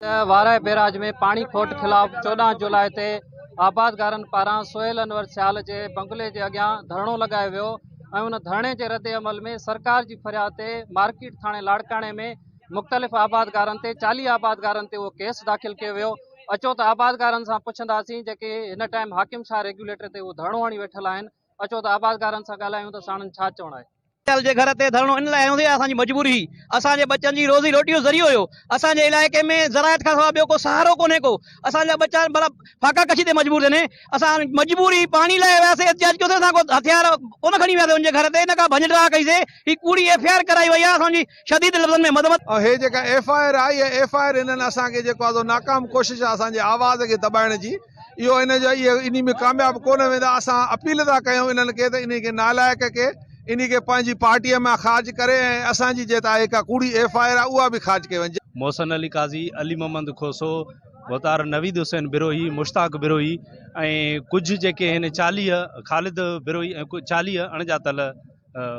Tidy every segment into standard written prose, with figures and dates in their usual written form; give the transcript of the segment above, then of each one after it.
वाराए barrage में पानी खोट खिलाफ 14 जुलाई ते आबादगारन पारां सोहेल अनवर सियाल जे बंगले जे अॻियां धरणो लगायो वियो ऐं उन धरणे जे रद्द अमल में सरकार जी फरियाद ते मार्केट थाणे लाड़काणे में मुख़्तलिफ़ आबादगारन ते 40 आबादगारन ते उहो केस दाख़िल कयो वियो। अचो त आबादगारन सां पुछंदासीं जेके हिन टाइम हाकिम शाह रेगुलेटर ते उहो धरणो हणी वेठल आहिनि। अचो त आबादगारन सां ॻाल्हायूं त साणनि छा चवणु आहे। जे घर ते धरणो इन लाइ हूंदी असांजी मजबूरी ही असांजे बच्चन जी रोज़ी रोटी जो ज़रियो हुयो। असांजे इलाइक़े में ज़रायत खां सवाइ ॿियो को सहारो कोन्हे को। असांजा बच्चा मतिलबु फाका कशी ते मजबूर थियनि। असां मजबूरी पानी लाइ वियासीं एहतिजाज कयोसीं। असां को हथियार कोन खणी वियासीं उनजे घर ते। इन खां भञडरा कईसीं। ही कूड़ी एफआईआर कराई वई आहे असांजी शदीद लफ़्ज़नि में मदमत। हे जेका एफआईआर आई आहे एफआईआर इन्हनि असांखे जेको आहे नाकाम कोशिश आहे असांजे आवाज़ खे दॿाइण जी। इहो इन जो इन में कामयाब कोन वेंदा। असां अपील था कयूं इन्हनि खे त इन खे नालाइक के इन खे पंहिंजी पार्टीअ में ख़ारिज करे ऐं असांजी जेका का कूड़ी एफआईआर आहे उहा बि ख़ारिज कई वञे। मोहसन अली काज़ी, अली मोहम्मद खोसो, वतार नवीद हुसैन बिरोही, मुश्ताक बिरोही ऐं कुझु जेके आहिनि 40 ख़ालिद बिरोही ऐं 40 अणॼातल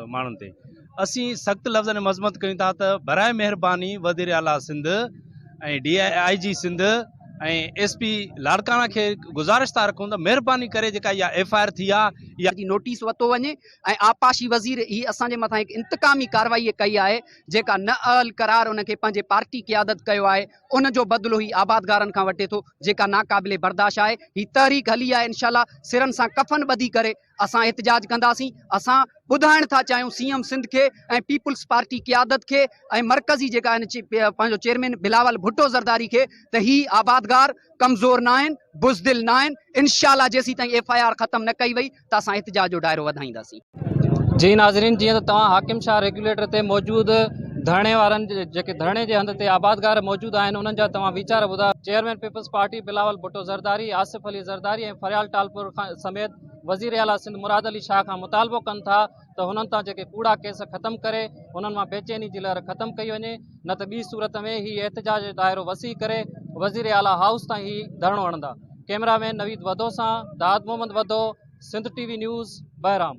माण्हुनि ते असीं सख़्तु लफ़्ज़नि में मज़म्मत कयूं था त बराए महिरबानी वज़ीर आला सिंध ऐं DIG सिंध ऐं SP लाड़काणा के गुज़ारिश था रखूं त महिरबानी करे जेका इहा एफआईआर थी आहे या नोटिस वतो वञे ऐं आपाशी वज़ीर ही असांजे मथां हिकु इंतकामी कार्रवाई कई आहे जेका न अहल करार उनखे पंहिंजे पार्टी क़यादत कयो आहे उन जो बदिलो ही आबादगारनि खां वठे थो जेका नाक़ाबिले बर्दाश्त आहे। ही तहरीक हली आहे इंशाल्लाह सिरनि सां कफन ॿधी करे असां एहतिजाज कंदासीं। असां ॿुधाइण था चाहियूं CM सिंध के ऐं पीपुल्स पार्टी क़यादत के ऐं मरकज़ी जेका पंहिंजो चेयरमैन बिलावल भुट्टो ज़रदारी के त ही आबादगार कमज़ोर न आहिनि, बुज़दिल न आहिनि। इंशाल्लाह जेसीं ताईं एफआईआर ख़त्म न कई वई त असां एहतिजाज जो दायरो वधाईंदासीं। जी नाज़रीन, जीअं त तव्हां हाकिम शाह रेगुलेटर ते मौजूद धरणे वारनि जेके धरणे जे हंध ते आबादगार मौजूद आहिनि उन्हनि जा तव्हां वीचार ॿुधा। चेयरमैन पीपल्स पार्टी बिलावल भुट्टो ज़रदारी, आसिफ अली ज़रदारी ऐं फरियाल टालपुर समेत वज़ीर आला सिंध मुराद अली शाह खां मुतालबो कनि था त हुननि तां जेके कूड़ा केस ख़त्म करे हुननि मां बेचैनी जी लहर ख़त्म कई वञे, न त ॿी सूरत में ही एहतिजाज जो दायरो वसी करे वज़ीर आला हाउस ताईं ही धरणो हणंदा। कैमरामैन नवीद वधो सां दाद मोहम्मद वधो, सिंध TV न्यूज़, बहराम।